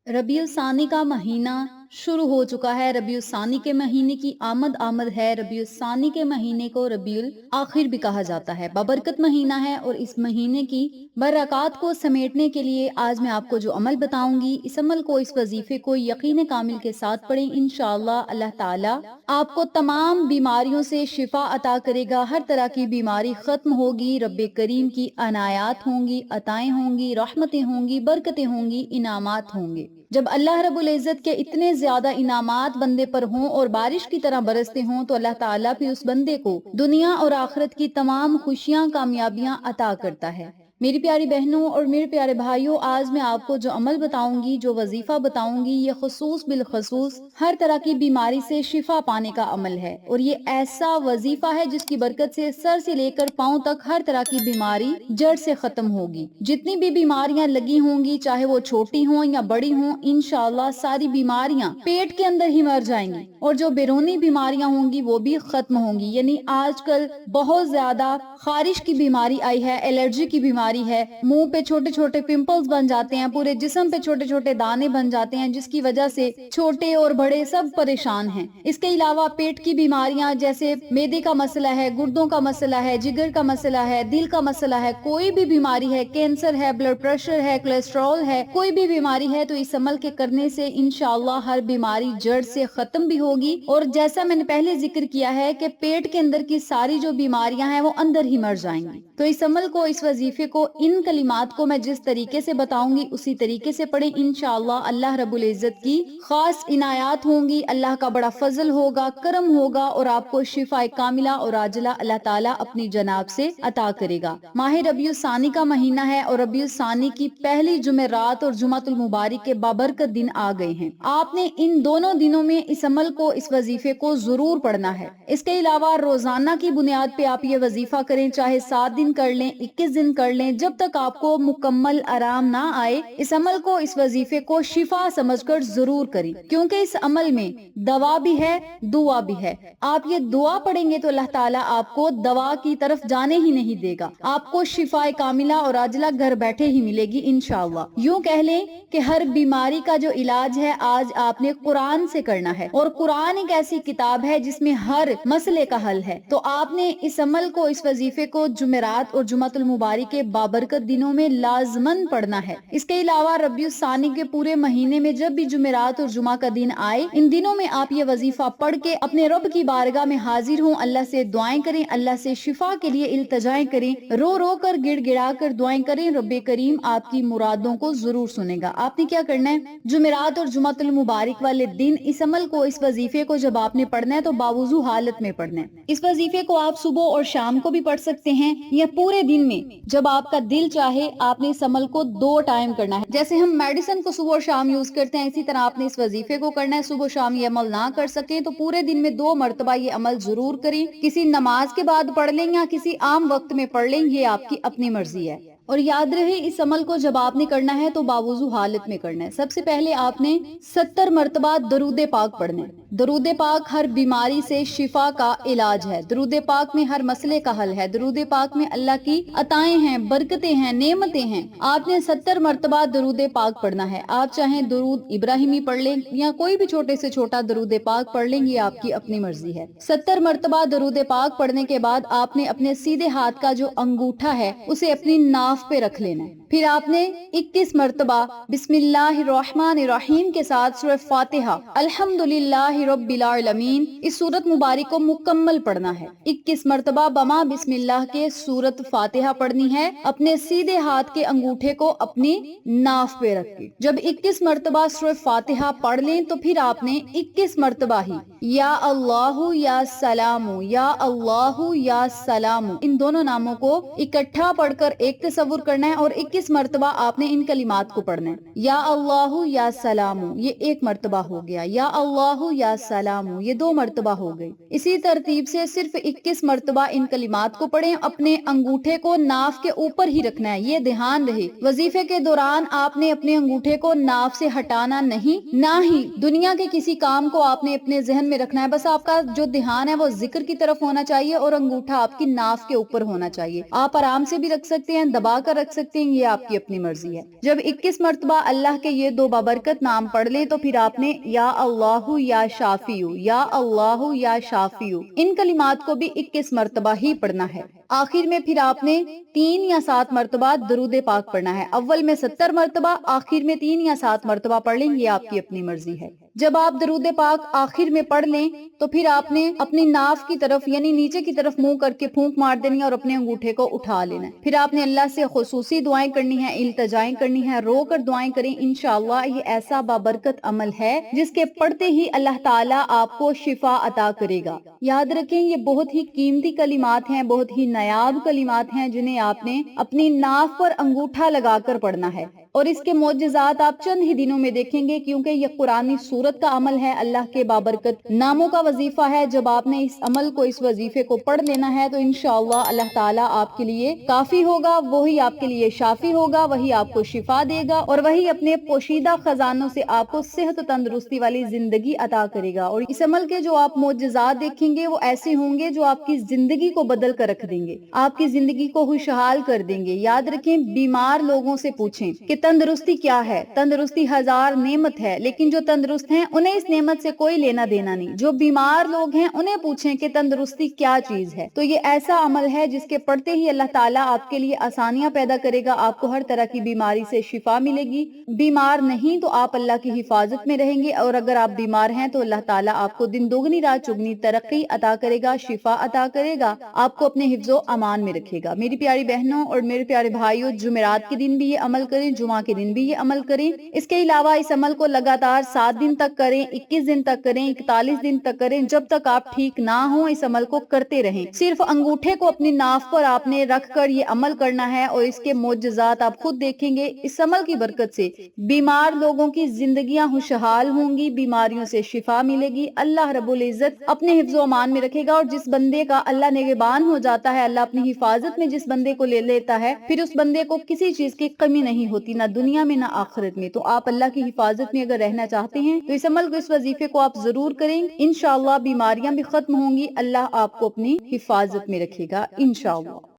रबीउल सानी का महीना शुरू हो चुका है। रबीउल सानी के महीने की आमद है। रबीउल सानी के महीने को रबीउल आखिर भी कहा जाता है। बाबरकत महीना है और इस महीने की बरक़ात को समेटने के लिए आज मैं आपको जो अमल बताऊंगी, इस अमल को, इस वजीफे को यकीन कामिल के साथ पढ़ें। इंशाअल्लाह अल्लाह ताला आपको तमाम बीमारियों से शिफा अता करेगा। हर तरह की बीमारी खत्म होगी। रब्बे करीम की अनायात होंगी, अताएं होंगी, रहमतें होंगी, बरकतें होंगी, इनामात होंगे। जब अल्लाह रब्बुल इज्जत के इतने ज्यादा इनामात बंदे पर हों और बारिश की तरह बरसते हों तो अल्लाह ताला फिर उस बंदे को दुनिया और आखिरत की तमाम खुशियां, कामयाबियां अता करता है। मेरी प्यारी बहनों और मेरे प्यारे भाइयों, आज मैं आपको जो अमल बताऊंगी, जो वजीफा बताऊंगी, ये खसूस बिल खसूस हर तरह की बीमारी से शिफा पाने का अमल है। और ये ऐसा वजीफा है जिसकी बरकत से सर से लेकर पांव तक हर तरह की बीमारी जड़ से खत्म होगी। जितनी भी बीमारियां लगी होंगी, चाहे वो छोटी हों या बड़ी हों, इंशाअल्लाह सारी बीमारियां पेट के अंदर ही मर जाएंगी और जो बैरूनी बीमारियां होंगी वो भी खत्म होंगी। यानी आजकल बहुत ज्यादा खारिश की बीमारी आई है, एलर्जी की बीमारी है, मुंह पे छोटे छोटे पिंपल्स बन जाते हैं, पूरे जिस्म पे छोटे छोटे दाने बन जाते हैं, जिसकी वजह से छोटे और बड़े सब परेशान हैं। इसके अलावा पेट की बीमारियां जैसे मैदे का मसला है, गुर्दों का मसला है, जिगर का मसला है, दिल का मसला है, कोई भी बीमारी है, कैंसर है, ब्लड प्रेशर है, कोलेस्ट्रॉल है, कोई भी बीमारी है, तो इस अमल के करने से इंशाअल्लाह हर बीमारी जड़ से खत्म भी होगी। और जैसा मैंने पहले जिक्र किया है कि पेट के अंदर की सारी जो बीमारियां हैं वो अंदर ही मर जाएंगी। तो इस अमल को, इस वजीफे को, इन कलिमात को मैं जिस तरीके से बताऊंगी उसी तरीके से पढ़ें। इंशाअल्लाह अल्लाह रब्बुल इज्जत की खास इनायात होंगी, अल्लाह का बड़ा फजल होगा, करम होगा और आपको शिफा कामिला और आजला अल्लाह ताला अपनी जनाब से अता करेगा। माह रबीउल सानी का महीना है और रबीउल सानी की पहली जुमेरात और जुमातुल मुबारक के बाबरकत दिन आ गए हैं। आपने इन दोनों दिनों में इस अमल को, इस वजीफे को जरूर पढ़ना है। इसके अलावा रोजाना की बुनियाद पे आप ये वजीफा करें, चाहे 7 दिन कर लें, 21 दिन कर लें, जब तक आपको मुकम्मल आराम ना आए। इस अमल को, इस वजीफे को शिफा समझकर जरूर करें, क्योंकि इस अमल में दवा भी है, दुआ भी है। आप ये दुआ पढ़ेंगे तो अल्लाह ताला आपको दवा की तरफ जाने ही नहीं देगा, आपको शिफा कामिला और आजला घर बैठे ही मिलेगी इंशाअल्लाह। यूं कह लें कि हर बीमारी का जो इलाज है आज आपने कुरान से करना है, और कुरान एक ऐसी किताब है जिसमें हर मसले का हल है। तो आपने इस अमल को, इस वजीफे को जुमेरात और जुमातुल मुबारक के बाबरकत दिनों में लाजमन पढ़ना है। इसके अलावा रबीउल सानी के पूरे महीने में जब भी जुमेरात और जुमा का दिन आए, इन दिनों में आप ये वजीफा पढ़ के अपने रब की बारगाह में हाजिर हों, अल्लाह से दुआएं करें, अल्लाह से शिफा के लिए इल्तजाएं करें, रो रो कर, गिड़गिड़ा कर दुआएं करें। रब्बे करीम आपकी मुरादों को जरूर सुनेगा। आपने क्या करना है, जुमेरात और जुमातुल मुबारक वाले दिन इस अमल को, इस वजीफे को जब आपने पढ़ना है तो बावुजू हालत में पढ़ना है। इस वजीफे को आप सुबह और शाम को भी पढ़ सकते हैं या पूरे दिन में जब आपका दिल चाहे। आपने इस अमल को 2 टाइम करना है। जैसे हम मेडिसिन को सुबह और शाम यूज करते हैं, इसी तरह आपने इस वजीफे को करना है। सुबह शाम ये अमल ना कर सके तो पूरे दिन में 2 मरतबा ये अमल जरूर करें। किसी नमाज के बाद पढ़ लें या किसी आम वक्त में पढ़ लें, ये आपकी अपनी मर्जी है। और याद रहे, इस अमल को जब आपने करना है तो बावुजू हालत में करना है। सबसे पहले आपने 70 मरतबा दरूद पाक पढ़ना है। दरूद पाक हर बीमारी से शिफा का इलाज है। दरूद पाक में हर मसले का हल है। दरूद पाक में अल्लाह की अताएं हैं, बरकतें हैं, नेमतें हैं। आपने 70 मरतबा दरूद पाक पढ़ना है। आप चाहें दरूद इब्राहिमी पढ़ लें या कोई भी छोटे से छोटा दरूद पाक पढ़ लें, ये आपकी अपनी मर्जी है। 70 मरतबा दरूद पाक पढ़ने के बाद आपने अपने सीधे हाथ का जो अंगूठा है उसे अपनी नाफ पे रख लेना है। फिर आपने 21 मरतबा बिस्मिल्लाहिर्रहमानिर्रहीम के साथ सूरह फातिहा, अल्हम्दुलिल्लाहि रब्बिल आलमीन, इस सूरत मुबारक को मुकम्मल पढ़ना है। 21 मरतबा बमा बिस्मिल्लाह के सूरत फातिहा पढ़नी है, अपने सीधे हाथ के अंगूठे को अपनी नाफ पे रख के। जब 21 मरतबा सूरह फातिहा पढ़ लें तो फिर आपने 21 मरतबा ही या अल्लाहु या सलामु, या अल्लाहु या सलामु, इन दोनों नामों को इकट्ठा पढ़कर एक तसव्वुर करना है और 21 मरतबा आपने इन कलिमात को पढ़ना है। या अल्लाहु या सलामु, ये 1 मरतबा हो गया। या अल्लाहु या सलामु, ये 2 मरतबा हो गई। इसी तरतीब से सिर्फ 21 मरतबा इन कलिमात को पढ़ें। अपने अंगूठे को नाफ के ऊपर ही रखना है, ये ध्यान रहे। वजीफे के दौरान आपने अपने अंगूठे को नाफ से हटाना नहीं, ना ही दुनिया के किसी काम को आपने अपने जहन में रखना है। बस आपका जो ध्यान है वो जिक्र की तरफ होना चाहिए और अंगूठा आपकी नाफ के ऊपर होना चाहिए। आप आराम से भी रख सकते हैं, दबा कर रख सकते हैं, ये آپ کی اپنی مرضی ہے۔ جب 21 مرتبہ اللہ کے یہ دو بابرکت نام پڑھ لیں تو پھر آپ نے یا اللہ یا شافیو، یا اللہ یا شافیو، ان کلمات کو بھی 21 مرتبہ ہی پڑھنا ہے۔ آخر میں پھر آپ نے 3 یا 7 مرتبہ درود پاک پڑھنا ہے۔ اول میں 70 مرتبہ، آخر میں 3 یا 7 مرتبہ پڑھ لیں، یہ آپ کی اپنی مرضی ہے۔ جب آپ درود پاک آخر میں پڑھ لیں تو پھر آپ نے اپنی ناف کی طرف یعنی نیچے کی طرف منہ کر کے پھونک مار دینی ہے اور اپنے انگوٹھے کو اٹھا لینا ہے۔ پھر آپ نے اللہ سے خصوصی دعائیں کرنی ہیں، التجائیں کرنی ہیں، رو کر دعائیں کریں۔ انشاءاللہ یہ ایسا بابرکت عمل ہے جس کے پڑھتے ہی اللہ تعالیٰ آپ کو شفا عطا کرے گا۔ یاد رکھیں یہ بہت ہی قیمتی کلمات ہیں، بہت ہی نایاب کلمات ہیں جنہیں آپ نے اپنی ناف پر انگوٹھا لگا کر پڑھنا ہے، اور اس کے معجزات آپ چند ہی دنوں میں دیکھیں گے، کیونکہ یہ قرآنی سورت کا عمل ہے، اللہ کے بابرکت ناموں کا وظیفہ ہے۔ جب آپ نے اس عمل کو، اس وظیفے کو پڑھ لینا ہے تو انشاءاللہ اللہ تعالیٰ آپ کے لیے کافی ہوگا، وہی آپ کے لیے شافی ہوگا، وہی آپ کو شفا دے گا، اور وہی اپنے پوشیدہ خزانوں سے آپ کو صحت و تندرستی والی زندگی عطا کرے گا۔ اور اس عمل کے جو آپ معجزات دیکھیں گے وہ ایسے ہوں گے جو آپ کی زندگی کو بدل کر رکھ دیں گے، آپ کی زندگی کو خوشحال کر دیں گے۔ یاد رکھیں بیمار لوگوں سے پوچھیں کہ تندرستی کیا ہے۔ تندرستی ہزار نعمت ہے، لیکن جو تندرست ہیں انہیں اس نعمت سے کوئی لینا دینا نہیں۔ جو بیمار لوگ ہیں انہیں پوچھیں کہ تندرستی کیا چیز ہے۔ تو یہ ایسا عمل ہے جس کے پڑھتے ہی اللہ تعالیٰ آپ کے لیے آسانیاں پیدا کرے گا، آپ کو ہر طرح کی بیماری سے شفا ملے گی۔ بیمار نہیں تو آپ اللہ کی حفاظت میں رہیں گے، اور اگر آپ بیمار ہیں تو اللہ تعالیٰ آپ کو دن دوگنی رات چگنی ترقی عطا کرے گا، شفا عطا کرے گا، آپ کو اپنے حفظ و امان میں رکھے گا۔ میری پیاری بہنوں اور میرے پیارے بھائیوں، جمعرات کے دن بھی یہ عمل کریں، جمعہ کے دن بھی یہ عمل کریں۔ اس کے علاوہ اس عمل کو لگاتار 7 دن تک کریں، 21 دن تک کریں، 41 دن تک کریں، جب تک آپ ٹھیک نہ ہوں اس عمل کو کرتے رہیں۔ صرف انگوٹھے کو اپنی ناف پر آپ نے رکھ کر یہ عمل کرنا ہے، اور اس کے معجزات آپ خود دیکھیں گے۔ اس عمل کی برکت سے بیمار لوگوں کی زندگیاں خوشحال ہوں گی، بیماریوں سے شفا ملے گی، اللہ رب العزت اپنے حفظ و امان میں رکھے گا، اور جس بندے کا اللہ نگہبان ہو جاتا ہے، اللہ اپنی حفاظت میں جس بندے کو لے لیتا ہے، پھر اس بندے کو کسی چیز کی کمی نہیں ہوتی، نہ دنیا میں نہ آخرت میں۔ تو آپ اللہ کی حفاظت میں اگر رہنا چاہتے ہیں تو اس عمل کو، اس وظیفے کو آپ ضرور کریں۔ انشاءاللہ بیماریاں بھی ختم ہوں گی، اللہ آپ کو اپنی حفاظت میں رکھے گا انشاءاللہ۔